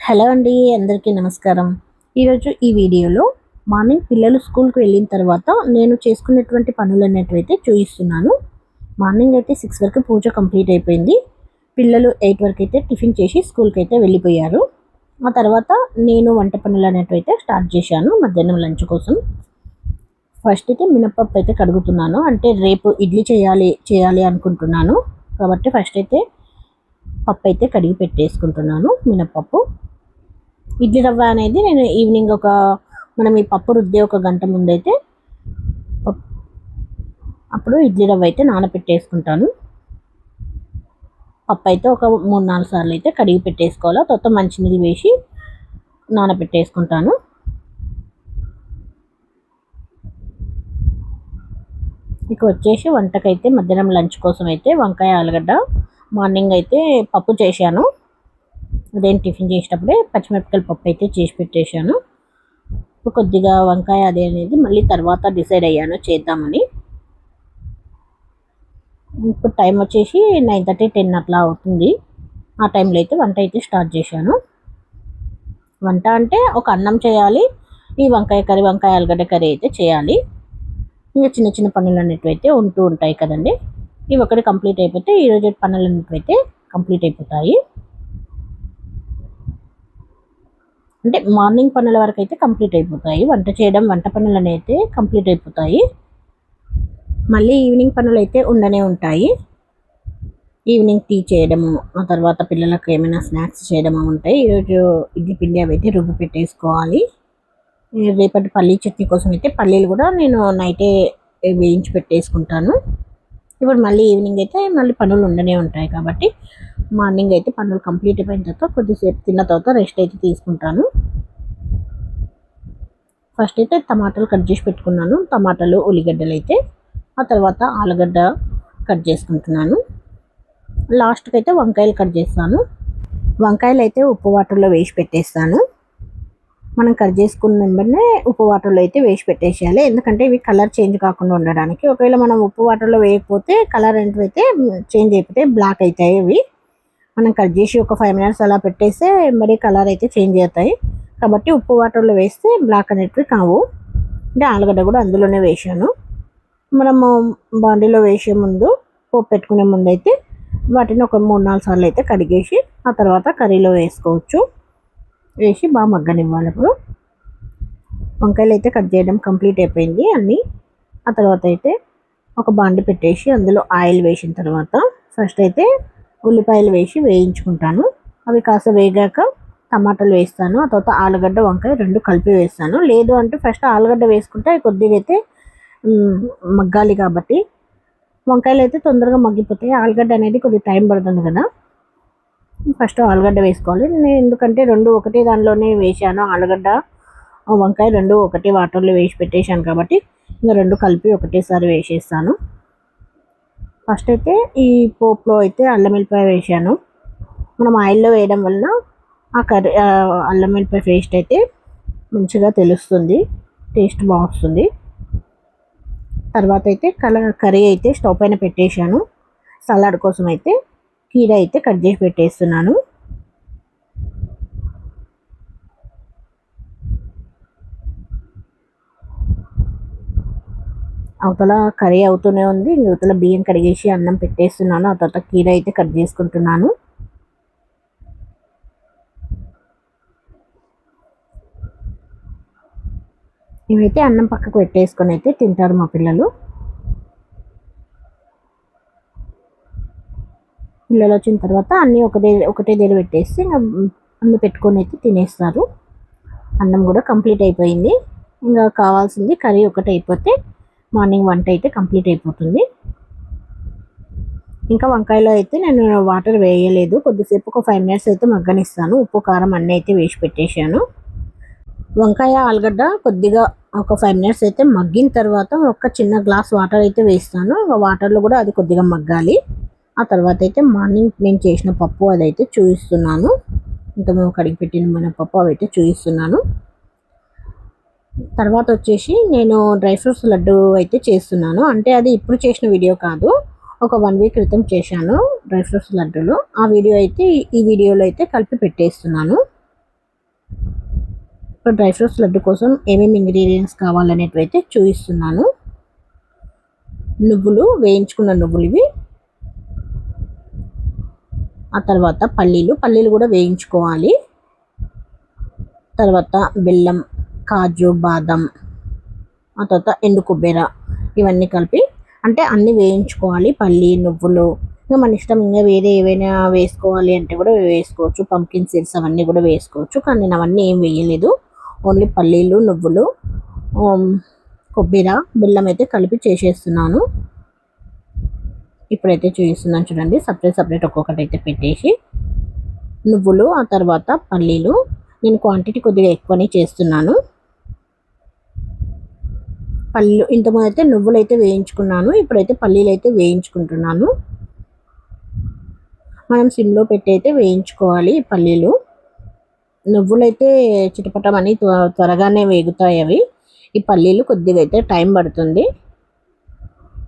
Hello అండి, అందరికీ నమస్కారం. ఈరోజు ఈ వీడియోలో మార్నింగ్ పిల్లలు స్కూల్కి వెళ్ళిన తర్వాత నేను చేసుకున్నటువంటి పనులన్నిటివైతే చూపిస్తున్నాను. మార్నింగ్ అయితే 6 వరకు పూజ కంప్లీట్ అయిపోయింది. పిల్లలు 8 వరకు అయితే టిఫిన్ చేసి స్కూల్కి అయితే వెళ్ళిపోయారు. ఆ తర్వాత నేను వంట పనులు అనేటివైతే స్టార్ట్ చేశాను మధ్యాహ్నం లంచ్ కోసం. ఫస్ట్ అయితే మినపప్పు అయితే కడుగుతున్నాను. అంటే రేపు ఇడ్లీ చేయాలి అనుకుంటున్నాను కాబట్టి ఫస్ట్ అయితే పప్పు అయితే కడిగి పెట్టేసుకుంటున్నాను. మినపప్పు ఇడ్లీ రవ్వ అనేది నేను ఈవినింగ్ మనం ఈ పప్పు రుద్దే ఒక గంట ముందైతే అప్పుడు ఇడ్లీ రవ్వ అయితే నానబెట్టేసుకుంటాను. పప్పు అయితే ఒక 3-4 సార్లు అయితే కడిగి పెట్టేసుకోవాలి. తర్వాత మంచినీళ్ళు వేసి నానబెట్టేసుకుంటాను. ఇక వచ్చేసి వంటకైతే మధ్యాహ్నం లంచ్ కోసం అయితే వంకాయ ఆలుగడ్డ మార్నింగ్ అయితే పప్పు చేశాను. ఉదయం టిఫిన్ చేసేటప్పుడే పచ్చిమిరపకాయల పప్పు అయితే చేసి పెట్టేశాను. కొద్దిగా వంకాయ అనేది మళ్ళీ తర్వాత డిసైడ్ అయ్యాను చేద్దామని. ఇప్పుడు టైం వచ్చేసి 9:30-10 అట్లా అవుతుంది. ఆ టైంలో అయితే వంట అయితే స్టార్ట్ చేశాను. వంట అంటే ఒక అన్నం చేయాలి, ఈ వంకాయ ఆలుగడ్డ కర్రీ అయితే చేయాలి. ఇంకా చిన్న చిన్న పనులు అన్నిటివైతే ఉంటూ ఉంటాయి కదండి. ఇవి ఒకటి కంప్లీట్ అయిపోతే ఈరోజు పనులు అన్నిటివైతే కంప్లీట్ అయిపోతాయి. అంటే మార్నింగ్ పనుల వరకు అయితే కంప్లీట్ అయిపోతాయి. వంట పనులు అయితే కంప్లీట్ అయిపోతాయి. మళ్ళీ ఈవినింగ్ పనులు అయితే ఉండనే ఉంటాయి. ఈవినింగ్ టీ చేయడము, ఆ తర్వాత పిల్లలకు ఏమైనా స్నాక్స్ చేయడము ఉంటాయి. ఈరోజు ఇడ్లీ పిండి అవి అయితే రుబ్బి పెట్టేసుకోవాలి. రేపటి పల్లీ చట్నీ కోసం అయితే పల్లీలు కూడా నేను నైటే వేయించి పెట్టేసుకుంటాను. ఇప్పుడు మళ్ళీ ఈవినింగ్ అయితే మళ్ళీ పనులు ఉండనే ఉంటాయి కాబట్టి మార్నింగ్ అయితే పనులు కంప్లీట్ అయిపోయిన తర్వాత కొద్దిసేపు తిన్న తర్వాత రెస్ట్ అయితే తీసుకుంటాను. ఫస్ట్ అయితే టమాటాలు కట్ చేసి పెట్టుకున్నాను. టమాటాలు, ఉల్లిగడ్డలు అయితే, ఆ తర్వాత ఆలుగడ్డ కట్ చేసుకుంటున్నాను. లాస్ట్కి అయితే వంకాయలు కట్ చేస్తాను. వంకాయలు అయితే ఉప్పు వాటర్లో వేసి పెట్టేస్తాను. మనం కట్ చేసుకున్న వెంబడే ఉప్పు వాటర్లో అయితే వేసి పెట్టేసేయాలి. ఎందుకంటే ఇవి కలర్ చేంజ్ కాకుండా ఉండడానికి. ఒకవేళ మనం ఉప్పు వాటర్లో వేయకపోతే కలర్ అయితే చేంజ్ అయిపోతే బ్లాక్ అవుతాయి. ఇవి మనం కట్ చేసి ఒక 5 minutes అలా పెట్టేస్తే మరి కలర్ అయితే చేంజ్ అవుతాయి. కాబట్టి ఉప్పు వాటర్లో వేస్తే బ్లాక్ అనేటివి కావు. అంటే ఆలుగడ్డ కూడా అందులోనే వేసాను. మనము బాండీలో వేసే ముందు పోపు పెట్టుకునే ముందు అయితే వాటిని ఒక 3-4 సార్లు అయితే కడిగేసి ఆ తర్వాత కర్రీలో వేసుకోవచ్చు. వేసి బాగా మగ్గనివ్వాలి. ఇప్పుడు వంకాయలు అయితే కట్ చేయడం కంప్లీట్ అయిపోయింది అన్నీ. ఆ తర్వాత అయితే ఒక బాండి పెట్టేసి అందులో ఆయిల్ వేసిన తర్వాత ఫస్ట్ అయితే ఉల్లిపాయలు వేసి వేయించుకుంటాను. అవి కాస్త వేగాక టమాటాలు వేస్తాను. ఆ తర్వాత ఆలుగడ్డ, వంకాయ 2 కలిపి వేస్తాను. లేదు అంటే ఫస్ట్ ఆలుగడ్డ వేసుకుంటే కొద్దిగా అయితే మగ్గాలి కాబట్టి వంకాయలు అయితే తొందరగా మగ్గిపోతాయి. ఆలుగడ్డ అనేది కొద్దిగా టైం పడుతుంది కదా. ఫస్ట్ ఆలుగడ్డ వేసుకోవాలి. నేను ఎందుకంటే 2 ఒకటే దానిలోనే వేసాను. ఆలుగడ్డ, వంకాయ 2 ఒకటే వాటర్లో వేసి పెట్టేశాను కాబట్టి ఇంకా 2 కలిపి ఒకటేసారి వేసేస్తాను. ఫస్ట్ అయితే ఈ పోపులో అయితే అల్లం వెల్లిపాయ వేసాను. మనం ఆయిల్లో వేయడం వల్ల ఆ కర్రీ అల్లం వెల్లిపాయ పేస్ట్ అయితే మంచిగా తెలుస్తుంది, టేస్ట్ బాగుంటుంది. తర్వాత అయితే కర్రీ అయితే స్టవ్ పైన పెట్టేశాను. సలాడ్ కోసం అయితే కీర అయితే కట్ చేసి పెట్టేస్తున్నాను. అవతల కర్రీ అవుతూనే ఉంది, అవతల బియ్యం కడిగేసి అన్నం పెట్టేస్తున్నాను. ఆ తర్వాత కీర అయితే కట్ చేసుకుంటున్నాను. ఇవైతే అన్నం పక్కకు పెట్టేసుకొని అయితే తింటారు మా పిల్లలు. వచ్చిన తర్వాత అన్నీ ఒకటే దగ్గర పెట్టేసి అన్నీ పెట్టుకొని అయితే తినేస్తారు. అన్నం కూడా కంప్లీట్ అయిపోయింది. ఇంకా కావాల్సింది కర్రీ ఒకటి అయిపోతే మార్నింగ్ వంట అయితే కంప్లీట్ అయిపోతుంది. ఇంకా వంకాయలో అయితే నేను వాటర్ వేయలేదు. కొద్దిసేపు ఒక 5 minutes అయితే మగ్గనిస్తాను. ఉప్పు, కారం అన్నీ అయితే వేసి పెట్టేశాను. వంకాయ, ఆలుగడ్డ కొద్దిగా ఒక 5 minutes అయితే మగ్గిన తర్వాత ఒక చిన్న గ్లాస్ వాటర్ అయితే వేస్తాను. వాటర్లో కూడా అది కొద్దిగా మగ్గాలి. ఆ తర్వాత అయితే మార్నింగ్ నేను చేసిన పప్పు అదైతే చూపిస్తున్నాను. ఇంతకుముందు కడిగి పెట్టిన మన పప్పు అవైతే చూపిస్తున్నాను. తర్వాత వచ్చేసి నేను డ్రై ఫ్రూట్స్ లడ్డు అయితే చేస్తున్నాను. అంటే అది ఇప్పుడు చేసిన వీడియో కాదు, ఒక 1 week క్రితం చేశాను డ్రై ఫ్రూట్స్ లడ్డూలు. ఆ వీడియో అయితే ఈ వీడియోలో అయితే కలిపి పెట్టేస్తున్నాను. ఇప్పుడు డ్రై ఫ్రూట్స్ లడ్డు కోసం ఏమేమి ఇంగ్రీడియంట్స్ కావాలనేటివి అయితే చూపిస్తున్నాను. నువ్వులు, వేయించుకున్న నువ్వులు ఇవి. ఆ తర్వాత పల్లీలు కూడా వేయించుకోవాలి. తర్వాత బెల్లం, కాజు, బాదం, ఆ తర్వాత ఎండు కొబ్బరి, ఇవన్నీ కలిపి అంటే అన్నీ వేయించుకోవాలి. పల్లి, నువ్వులు, ఇంకా మన ఇష్టం, ఇంకా వేరే ఏవైనా వేసుకోవాలి అంటే కూడా వేసుకోవచ్చు. పంకిన్ సీడ్స్ అవన్నీ కూడా వేసుకోవచ్చు, కానీ నేను అవన్నీ ఏం వేయలేదు. ఓన్లీ పల్లీలు, నువ్వులు, కొబ్బరి, బెల్లం అయితే కలిపి చేసేస్తున్నాను. ఇప్పుడైతే చూపిస్తున్నాను చూడండి. సపరేట్ ఒక్కొక్కటి అయితే పెట్టేసి నువ్వులు, ఆ తర్వాత పల్లీలు, నేను క్వాంటిటీ కొద్దిగా ఎక్కువనే చేస్తున్నాను. పల్లీలు ఇంతకుముందు అయితే నువ్వులు అయితే వేయించుకున్నాను, ఇప్పుడైతే పల్లీలు అయితే వేయించుకుంటున్నాను. మనం సిమ్లో పెట్టి అయితే వేయించుకోవాలి పల్లీలు. నువ్వులు అయితే చిటపటమని త్వరగానే వేగుతాయి అవి. ఈ పల్లీలు కొద్దిగా అయితే టైం పడుతుంది.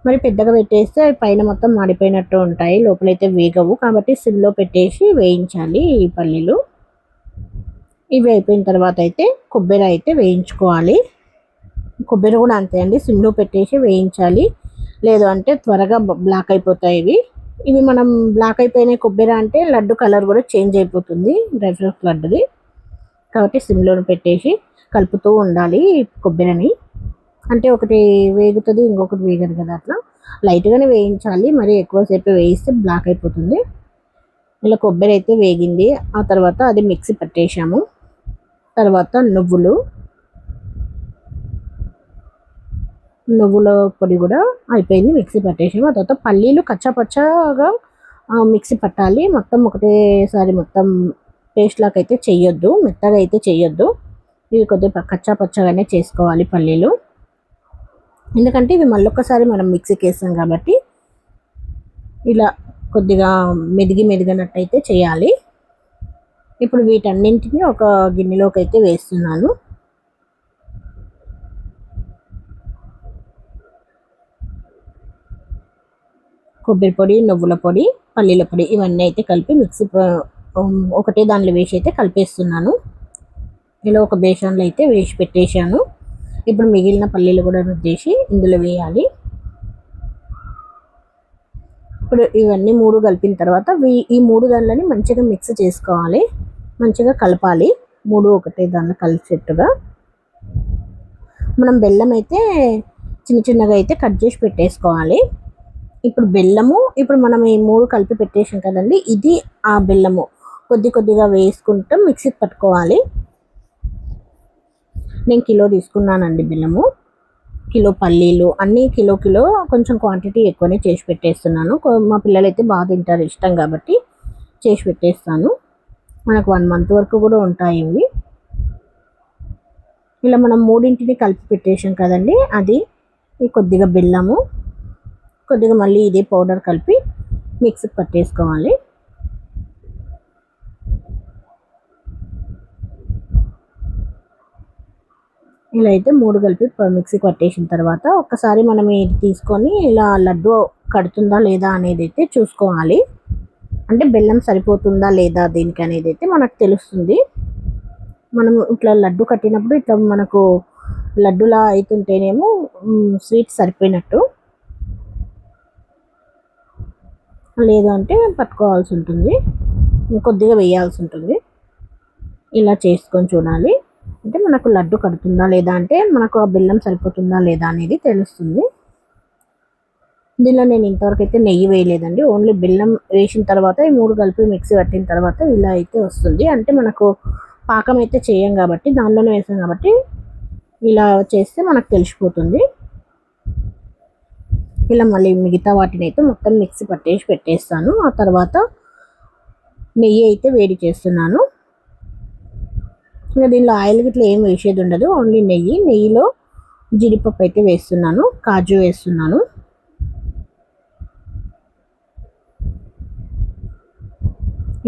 మరి పెద్దగా పెట్టేస్తే పైన మొత్తం మాడిపోయినట్టు ఉంటాయి, లోపలైతే వేగవు. కాబట్టి సిమ్లో పెట్టేసి వేయించాలి ఈ పల్లీలు. ఇవి అయిపోయిన తర్వాత అయితే కొబ్బరి అయితే వేయించుకోవాలి. కొబ్బరి కూడా అంతే అండి, సిమ్లో పెట్టేసి వేయించాలి, లేదు అంటే త్వరగా బ్లాక్ అయిపోతాయి ఇవి. ఇవి మనం బ్లాక్ అయిపోయిన కొబ్బరి అంటే లడ్డు కలర్ కూడా చేంజ్ అయిపోతుంది డ్రై ఫ్రూట్స్ లడ్డుది. కాబట్టి సిమ్లో పెట్టేసి కలుపుతూ ఉండాలి కొబ్బరిని. అంటే ఒకటి వేగుతుంది, ఇంకొకటి వేగదు కదా, అట్లా లైట్గానే వేయించాలి. మరి ఎక్కువసేపు వేయిస్తే బ్లాక్ అయిపోతుంది. ఇలా కొబ్బరి అయితే వేగింది. ఆ తర్వాత అది మిక్సీ పట్టేసాము. తర్వాత నువ్వుల పొడి కూడా అయిపోయింది, మిక్సీ పట్టేసాము. ఆ తర్వాత పల్లీలు కచ్చాపచ్చాగా మిక్సీ పట్టాలి. మొత్తం ఒకటేసారి మొత్తం పేస్ట్ లాగా అయితే చెయ్యొద్దు, మెత్తగా అయితే చెయ్యొద్దు. ఇవి కొద్దిగా కచ్చాపచ్చాగానే చేసుకోవాలి పల్లీలు, ఎందుకంటే ఇవి మళ్ళొక్కసారి మనం మిక్సీకి వేస్తాం కాబట్టి ఇలా కొద్దిగా మెదిగినట్టయితే చేయాలి. ఇప్పుడు వీటన్నింటినీ ఒక గిన్నెలోకి అయితే వేస్తున్నాను. కొబ్బరి పొడి, నువ్వుల పొడి, పల్లీల పొడి ఇవన్నీ అయితే కలిపి మిక్సీ ఒకటే దాంట్లో వేసి అయితే కలిపేస్తున్నాను. ఇలా ఒక బేసన్లో అయితే వేసి పెట్టేశాను. ఇప్పుడు మిగిలిన పల్లీలు కూడా రుద్దేసి ఇందులో వేయాలి. ఇప్పుడు ఇవన్నీ 3 కలిపిన తర్వాత ఈ 3 దాంట్లని మంచిగా మిక్స్ చేసుకోవాలి, మంచిగా కలపాలి. 3 ఒకటే దాంట్లో కలిసేట్టుగా. మనం బెల్లం అయితే చిన్నగా అయితే కట్ చేసి పెట్టేసుకోవాలి. ఇప్పుడు బెల్లము, ఇప్పుడు మనం ఈ 3 కలిపి పెట్టేసాం కదండి, ఇది ఆ బెల్లము కొద్దిగా వేసుకుంటూ మిక్సీకి పట్టుకోవాలి. నేను కిలో తీసుకున్నానండి బెల్లము, కిలో పల్లీలు అన్నీ కిలో కొంచెం క్వాంటిటీ ఎక్కువనే చేసి పెట్టేస్తున్నాను. మా పిల్లలు అయితే బాగా తింటారు, ఇష్టం కాబట్టి చేసి పెట్టేస్తాను. మనకు 1 మంత్ వరకు కూడా ఉంటాయి ఇవి. ఇలా మనం 3 కలిపి పెట్టేసాం కదండి, అది కొద్దిగా బెల్లము, కొద్దిగా మళ్ళీ ఇదే పౌడర్ కలిపి మిక్సీకి పట్టేసుకోవాలి. ఇలా అయితే 3 కలిపి మిక్సీకి పట్టేసిన తర్వాత ఒక్కసారి మనం ఇది తీసుకొని ఇలా లడ్డు కడుతుందా లేదా అనేది అయితే చూసుకోవాలి. అంటే బెల్లం సరిపోతుందా లేదా దీనికి అనేది అయితే మనకు తెలుస్తుంది. మనం ఇట్లా లడ్డు కట్టినప్పుడు ఇట్లా మనకు లడ్డులా అవుతుంటేనేమో స్వీట్ సరిపోయినట్టు, లేదు అంటే పట్టుకోవాల్సి ఉంటుంది, కొద్దిగా వేయాల్సి ఉంటుంది. ఇలా చేసుకొని చూడాలి. అంటే మనకు లడ్డు కడుతుందా లేదా, అంటే మనకు ఆ బెల్లం సరిపోతుందా లేదా అనేది తెలుస్తుంది. దీనిలో నేను ఇంతవరకు అయితే నెయ్యి వేయలేదండి, ఓన్లీ బెల్లం వేసిన తర్వాత ఈ 3 కలిపి మిక్సీ పట్టిన తర్వాత ఇలా అయితే వస్తుంది. అంటే మనకు పాకం అయితే చేయం కాబట్టి, దానిలోనే వేసాం కాబట్టి ఇలా చేస్తే మనకు తెలిసిపోతుంది. ఇలా మళ్ళీ మిగతా వాటిని అయితే మొత్తం మిక్సీ పట్టేసి పెట్టేస్తాను. ఆ తర్వాత నెయ్యి అయితే వేడి చేస్తున్నాను. ఇంకా దీనిలో ఆయిల్ గిట్లా ఏం వేసేది ఉండదు, ఓన్లీ నెయ్యిలో జీడిపప్పు అయితే వేస్తున్నాను, కాజు వేస్తున్నాను.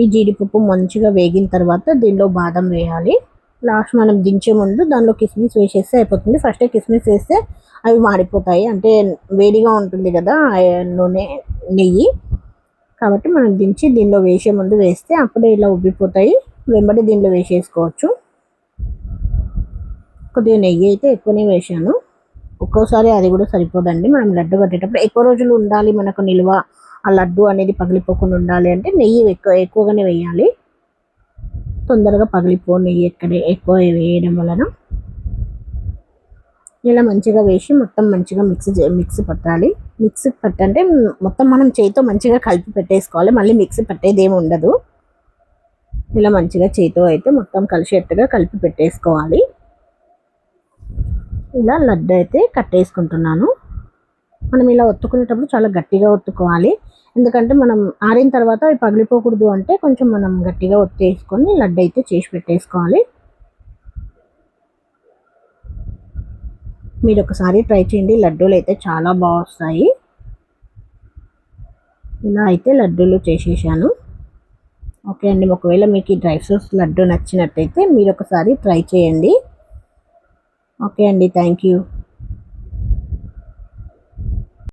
ఈ జీడిపప్పు మంచిగా వేగిన తర్వాత దీనిలో బాదం వేయాలి. లాస్ట్ మనం దించే ముందు దానిలో కిస్మిస్ వేసేస్తే అయిపోతుంది. ఫస్టే కిస్మిస్ వేస్తే అవి మాడిపోతాయి, అంటే వేడిగా ఉంటుంది కదా నెయ్యి, కాబట్టి మనం దించి దీనిలో వేసే ముందు వేస్తే అప్పుడే ఇలా ఉబ్బిపోతాయి. వెంబడి దీనిలో వేసేసుకోవచ్చు. కొద్దిగా నెయ్యి అయితే ఎక్కువనే వేసాను. ఒక్కోసారి అది కూడా సరిపోదండి. మనం లడ్డు కట్టేటప్పుడు ఎక్కువ రోజులు ఉండాలి, మనకు నిల్వ ఆ లడ్డు అనేది పగిలిపోకుండా ఉండాలి అంటే నెయ్యి ఎక్కువగానే వేయాలి. తొందరగా నెయ్యి ఎక్కువ వేయడం వలన. ఇలా మంచిగా వేసి మొత్తం మంచిగా మిక్సీ పట్టాలి. మిక్సీ పట్టంటే మొత్తం మనం చేతితో మంచిగా కలిపి పెట్టేసుకోవాలి. మళ్ళీ మిక్సీ పట్టేదేమి ఉండదు. ఇలా మంచిగా చేతితో అయితే మొత్తం కలిసేట్టుగా కలిపి పెట్టేసుకోవాలి. ఇలా లడ్డు అయితే కట్టేసుకుంటున్నాను. మనం ఇలా ఒత్తుకునేటప్పుడు చాలా గట్టిగా ఒత్తుకోవాలి. ఎందుకంటే మనం ఆరిన తర్వాత అవి పగిలిపోకూడదు అంటే కొంచెం మనం గట్టిగా ఒత్తేసుకొని లడ్డు అయితే చేసి పెట్టేసుకోవాలి. మీరు ఒకసారి ట్రై చేయండి. లడ్డూలు అయితే చాలా బాగా వస్తాయి. ఇలా అయితే లడ్డూలు చేసేసాను. ఓకే అండి. ఒకవేళ మీకు ఈ డ్రై ఫ్రూట్స్ లడ్డు నచ్చినట్టయితే మీరు ఒకసారి ట్రై చేయండి. ఓకే అండి. Thank you.